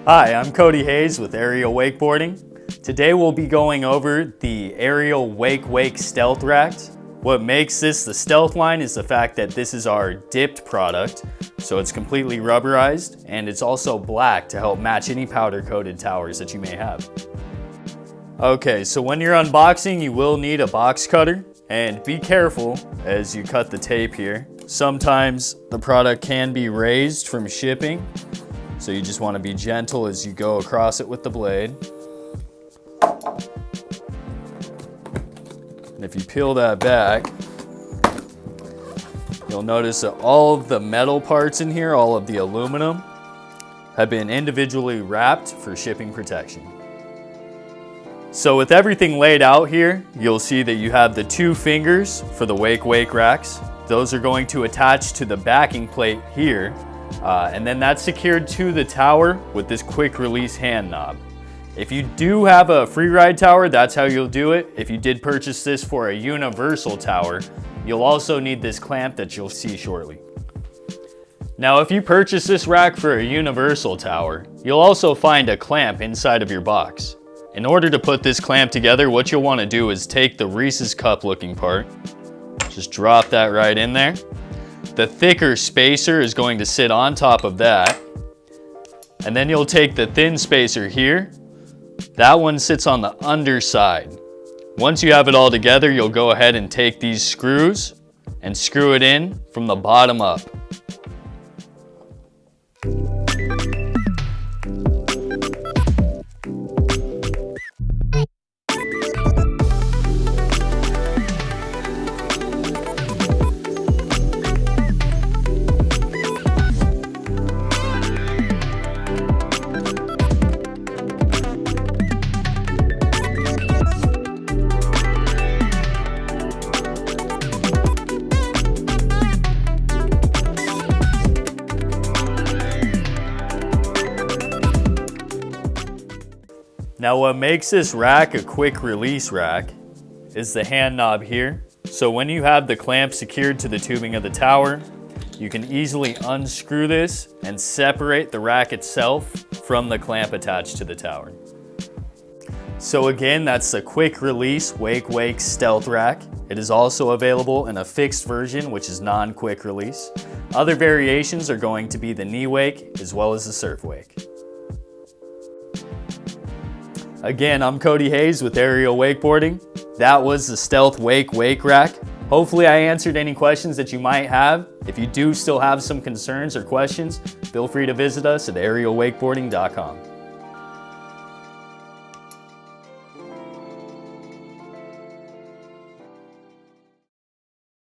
Hi, I'm Cody Hayes with Aerial Wakeboarding. Today we'll be going over the Aerial Wake Stealth Racks. What makes this the stealth line is the fact that this is our dipped product, so it's completely rubberized, and it's also black to help match any powder coated towers that you may have. Okay, so when you're unboxing, you will need a box cutter, and be careful as you cut the tape here. Sometimes the product can be raised from shipping, so you just want to be gentle as you go across it with the blade. And if you peel that back, you'll notice that all of the metal parts in here, all of the aluminum, have been individually wrapped for shipping protection. So with everything laid out here, you'll see that you have the 2 fingers for the wake racks. Those are going to attach to the backing plate here, and then that's secured to the tower with this quick release hand knob. If you do have a free ride tower, that's how you'll do it. If you did purchase this for a universal tower, you'll also need this clamp that you'll see shortly. Now, if you purchase this rack for a universal tower, you'll also find a clamp inside of your box. In order to put this clamp together, what you'll want to do is take the Reese's cup looking part, just drop that right in there. The thicker spacer is going to sit on top of that. And then you'll take the thin spacer here. That one sits on the underside. Once you have it all together, you'll go ahead and take these screws and screw it in from the bottom up. Now what makes this rack a quick release rack is the hand knob here. So when you have the clamp secured to the tubing of the tower, you can easily unscrew this and separate the rack itself from the clamp attached to the tower. So again, that's the quick release wake stealth rack. It is also available in a fixed version, which is non-quick release. Other variations are going to be the knee wake as well as the surf wake. Again, I'm Cody Hayes with Aerial Wakeboarding. That was the Stealth Wake Rack. Hopefully I answered any questions that you might have. If you do still have some concerns or questions, feel free to visit us at aerialwakeboarding.com.